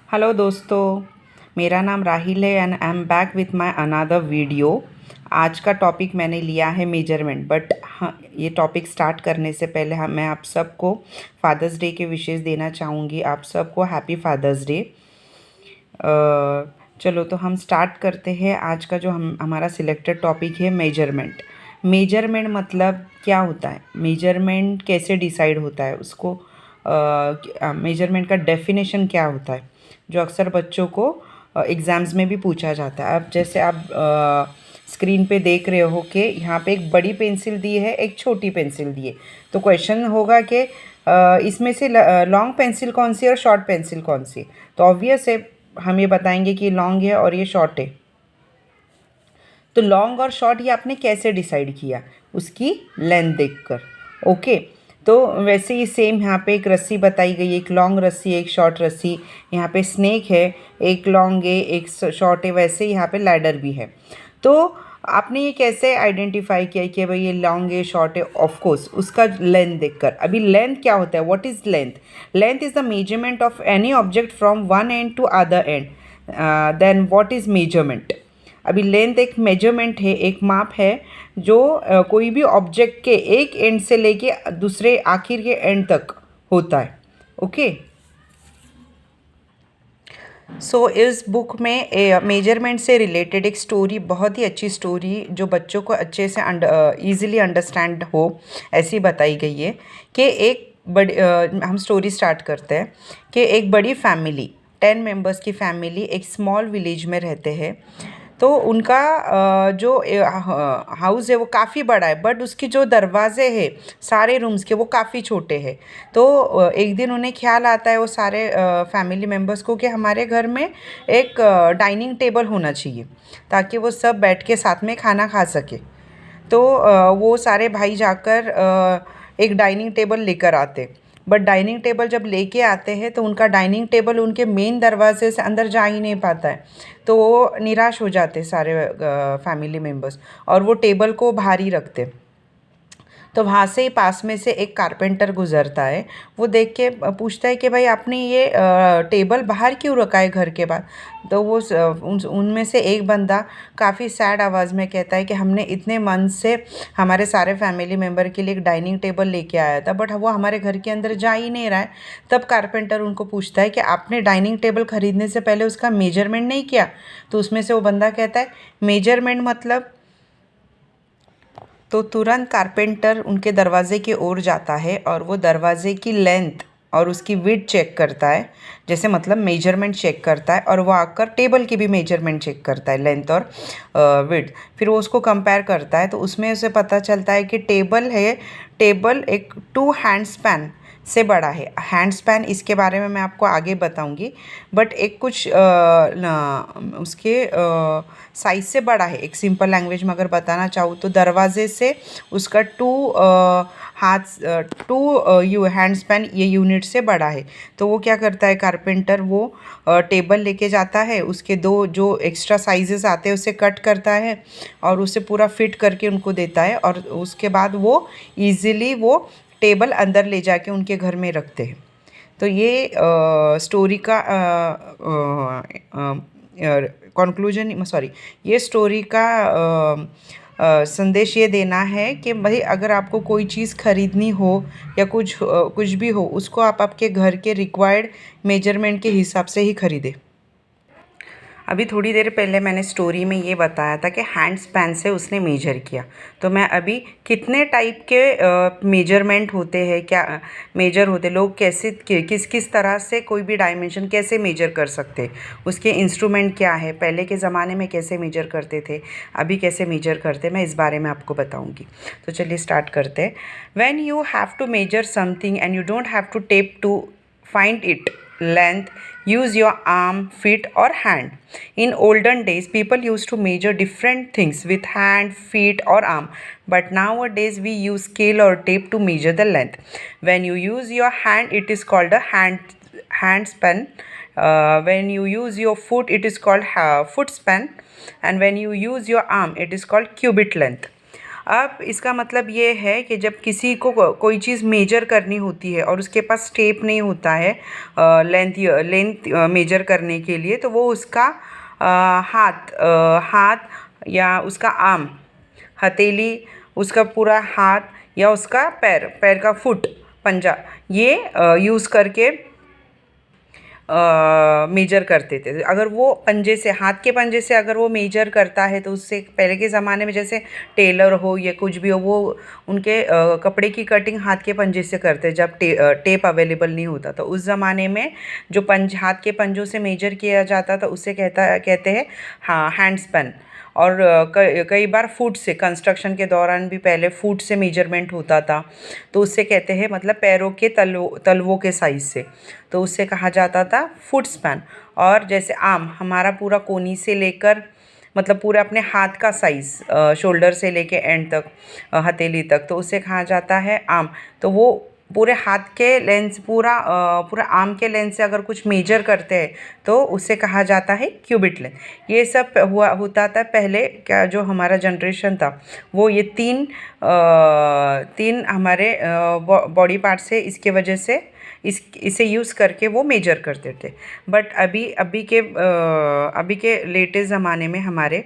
Hello दोस्तों, मेरा नाम राहिल है and I am back with my another video. आज का टॉपिक मैंने लिया है मेजरमेंट। बट हाँ, ये टॉपिक स्टार्ट करने से पहले मैं आप सबको फादर्स डे के विशेस देना चाहूँगी। आप सबको हैप्पी फादर्स डे। चलो तो हम स्टार्ट करते हैं। आज का जो हमारा सिलेक्टेड टॉपिक है मेजरमेंट। मेजरमेंट मतलब क्या होता है, मेजरमेंट कैसे डिसाइड होता है, उसको मेजरमेंट का डेफिनेशन क्या होता है, जो अक्सर बच्चों को एग्ज़ाम्स में भी पूछा जाता है। अब जैसे आप स्क्रीन पे देख रहे हो कि यहाँ पे एक बड़ी पेंसिल दी है, एक छोटी पेंसिल दी है। तो क्वेश्चन होगा कि इसमें से लॉन्ग पेंसिल कौन सी है और शॉर्ट पेंसिल कौन सी है। तो ऑब्वियस है, हम ये बताएंगे कि लॉन्ग है और ये शॉर्ट है। तो लॉन्ग और शॉर्ट ये आपने कैसे डिसाइड किया, उसकी लेंथ देखकर। ओके, तो वैसे ही सेम यहाँ पे एक रस्सी बताई गई है, एक लॉन्ग रस्सी एक शॉर्ट रस्सी। यहाँ पे स्नेक है, एक लॉन्ग है एक शॉर्ट है। वैसे ही यहाँ पे लैडर भी है। तो आपने ये कैसे आइडेंटिफाई किया कि भाई ये लॉन्ग है शॉर्ट है? ऑफ कोर्स उसका लेंथ देखकर। अभी लेंथ क्या होता है, what is length? Length is the measurement of any object from one end to other end. Then what is measurement? अभी लेंथ एक मेजरमेंट है, एक माप है जो कोई भी ऑब्जेक्ट के एक एंड से लेके दूसरे आखिर के एंड तक होता है। ओके, सो इस बुक में मेजरमेंट से रिलेटेड एक स्टोरी, बहुत ही अच्छी स्टोरी जो बच्चों को अच्छे से ईजिली अंडरस्टैंड हो, ऐसी बताई गई है कि एक बड़ी हम स्टोरी स्टार्ट करते हैं कि एक बड़ी फैमिली, 10 मेंबर्स की फैमिली एक स्मॉल विलेज में रहते हैं। तो उनका जो हाउस है वो काफ़ी बड़ा है, बट उसकी जो दरवाजे हैं सारे रूम्स के वो काफ़ी छोटे हैं। तो एक दिन उन्हें ख्याल आता है, वो सारे फैमिली मेम्बर्स को, कि हमारे घर में एक डाइनिंग टेबल होना चाहिए ताकि वो सब बैठ के साथ में खाना खा सके। तो वो सारे भाई जाकर एक डाइनिंग टेबल लेकर आते। बट डाइनिंग टेबल जब लेके आते हैं तो उनका डाइनिंग टेबल उनके मेन दरवाजे से अंदर जा ही नहीं पाता है। तो वो निराश हो जाते सारे फैमिली मेम्बर्स, और वो टेबल को बाहर ही रखते। तो वहाँ से ही पास में से एक कारपेंटर गुजरता है। वो देख के पूछता है कि भाई आपने ये टेबल बाहर क्यों रखा है घर के बाहर? तो वो उनमें से एक बंदा काफ़ी सैड आवाज़ में कहता है कि हमने इतने मन से हमारे सारे फैमिली मेम्बर के लिए एक डाइनिंग टेबल लेके आया था, बट वो हमारे घर के अंदर जा ही नहीं रहा है। तब कारपेंटर उनको पूछता है कि आपने डाइनिंग टेबल ख़रीदने से पहले उसका मेजरमेंट नहीं किया? तो उसमें से वो बंदा कहता है, मेजरमेंट मतलब? तो तुरंत कारपेंटर उनके दरवाज़े की ओर जाता है और वो दरवाज़े की लेंथ और उसकी विड्थ चेक करता है, जैसे मतलब मेजरमेंट चेक करता है। और वो आकर टेबल की भी मेजरमेंट चेक करता है, लेंथ और विड्थ। फिर वो उसको कंपेयर करता है, तो उसमें उसे पता चलता है कि टेबल एक 2 हैंड स्पैन से बड़ा है। हैंड स्पैन इसके बारे में मैं आपको आगे बताऊंगी, बट एक कुछ उसके साइज़ से बड़ा है। एक सिंपल लैंग्वेज में अगर बताना चाहूँ तो दरवाजे से उसका 2 हैंड स्पैन ये यूनिट से बड़ा है। तो वो क्या करता है कारपेंटर, वो टेबल लेके जाता है, उसके 2 जो एक्स्ट्रा साइजेस आते हैं उसे कट करता है और उसे पूरा फिट करके उनको देता है। और उसके बाद वो ईज़िली वो टेबल अंदर ले जाके उनके घर में रखते हैं। तो ये स्टोरी का कंक्लूजन, सॉरी, ये स्टोरी का संदेश ये देना है कि भाई अगर आपको कोई चीज़ ख़रीदनी हो या कुछ भी हो, उसको आप आपके घर के रिक्वायर्ड मेजरमेंट के हिसाब से ही ख़रीदें। अभी थोड़ी देर पहले मैंने स्टोरी में ये बताया था कि हैंड स्पैन से उसने मेजर किया। तो मैं अभी कितने टाइप के मेजरमेंट होते हैं, क्या मेजर होते, लोग कैसे किस किस तरह से कोई भी डायमेंशन कैसे मेजर कर सकते हैं, उसके इंस्ट्रूमेंट क्या है, पहले के ज़माने में कैसे मेजर करते थे, अभी कैसे मेजर करते, मैं इस बारे में आपको बताऊँगी। तो चलिए स्टार्ट करते हैं। When you have to measure something and you don't have to tape to find it length, use your arm, feet or hand. In olden days people used to measure different things with hand, feet or arm, but nowadays we use scale or tape to measure the length. When you use your hand it is called a hand span. When you use your foot it is called foot span, and when you use your arm it is called cubit length. अब इसका मतलब ये है कि जब किसी को कोई चीज़ मेजर करनी होती है और उसके पास टेप नहीं होता है लेंथ मेजर करने के लिए, तो वो उसका हाथ या उसका आर्म, हथेली, उसका पूरा हाथ या उसका पैर का फुट, पंजा, ये यूज़ करके मेजर करते थे। अगर वो पंजे से, हाथ के पंजे से अगर वो मेजर करता है तो उससे पहले के ज़माने में जैसे टेलर हो या कुछ भी हो, वो उनके कपड़े की कटिंग हाथ के पंजे से करते, जब टेप अवेलेबल नहीं होता। तो उस ज़माने में जो हाथ के पंजों से मेजर किया जाता था उसे कहते हैं हाँ हैंडस्पैन। और कई बार फुट से, कंस्ट्रक्शन के दौरान भी पहले फुट से मेजरमेंट होता था, तो उससे कहते हैं मतलब पैरों के तलवों के साइज़ से, तो उससे कहा जाता था फुट स्पैन। और जैसे आर्म, हमारा पूरा कोनी से लेकर मतलब पूरा अपने हाथ का साइज़, शोल्डर से लेके एंड तक, हथेली तक, तो उसे कहा जाता है आर्म। तो वो पूरे हाथ के लेंथ, पूरा आर्म के लेंथ से अगर कुछ मेजर करते हैं तो उसे कहा जाता है क्यूबिट लेंथ। ये सब होता था पहले, क्या जो हमारा जनरेशन था वो ये तीन हमारे बॉडी पार्ट्स है, इसके वजह से इसे यूज़ करके वो मेजर करते थे। बट अभी के लेटेस्ट ज़माने में हमारे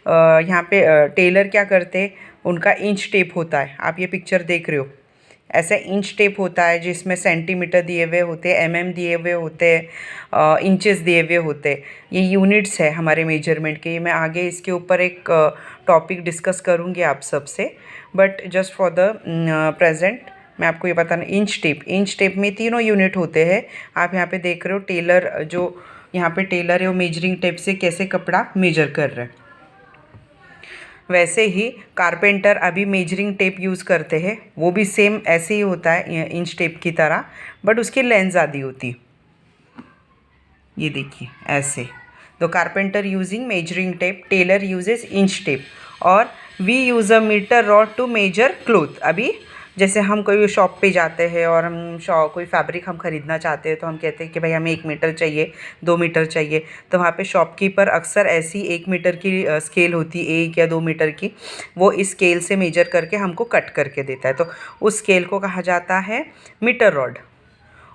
यहाँ पे टेलर क्या करते, उनका इंच टेप होता है, आप ये पिक्चर देख रहे हो, ऐसे इंच टेप होता है जिसमें सेंटीमीटर दिए हुए होते हैं, एमएम दिए हुए होते हैं, इंचेस दिए हुए होते हैं। ये यूनिट्स है हमारे मेजरमेंट के। मैं आगे इसके ऊपर एक टॉपिक डिस्कस करूँगी आप सबसे, but just for the present मैं आपको ये बताना, इंच टेप में तीनों यूनिट होते हैं। आप यहाँ पे देख रहे हो टेलर, जो यहाँ पे टेलर है वो मेजरिंग टेप से कैसे कपड़ा मेजर कर रहे हैं। वैसे ही कारपेंटर अभी मेजरिंग टेप यूज़ करते हैं, वो भी सेम ऐसे ही होता है इंच टेप की तरह, बट उसकी लेंथ ज़्यादा होती है। ये देखिए ऐसे, तो carpenter using measuring tape, tailor uses inch tape, और we use a metre rod to measure cloth. अभी जैसे हम कोई शॉप पे जाते हैं और हम कोई फैब्रिक हम ख़रीदना चाहते हैं, तो हम कहते हैं कि भाई हमें 1 मीटर चाहिए, 2 मीटर चाहिए, तो वहाँ पे शॉपकीपर अक्सर ऐसी 1 मीटर की स्केल होती है, 1 या 2 मीटर की, वो इस स्केल से मेजर करके हमको कट करके देता है। तो उस स्केल को कहा जाता है मीटर रॉड।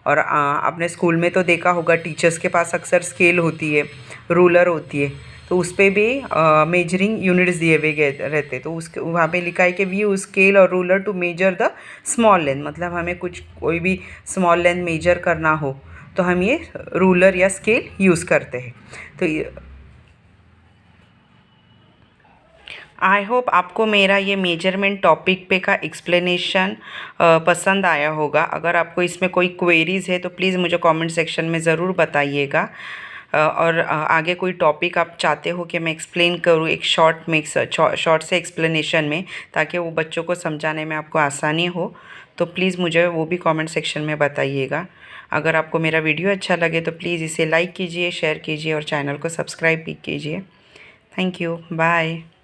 और आपने स्कूल में तो देखा होगा, टीचर्स के पास अक्सर स्केल होती है, रूलर होती है, तो उस पर भी मेजरिंग यूनिट्स दिए हुए रहते, तो उसके वहाँ पे लिखा है कि वी यूज स्केल और ruler to measure the small length. मतलब हमें कोई भी स्मॉल लेंथ मेजर करना हो तो हम ये रूलर या स्केल यूज़ करते हैं। तो आई होप आपको मेरा ये मेजरमेंट टॉपिक पे का एक्सप्लेनेशन पसंद आया होगा। अगर आपको इसमें कोई क्वेरीज़ है तो प्लीज़ मुझे कमेंट सेक्शन में ज़रूर बताइएगा। और आगे कोई टॉपिक आप चाहते हो कि मैं एक्सप्लेन करूँ एक शॉर्ट से एक्सप्लेनेशन में, ताकि वो बच्चों को समझाने में आपको आसानी हो, तो प्लीज़ मुझे वो भी कमेंट सेक्शन में बताइएगा। अगर आपको मेरा वीडियो अच्छा लगे तो प्लीज़ इसे लाइक कीजिए, शेयर कीजिए और चैनल को सब्सक्राइब भी कीजिए। Thank you, bye.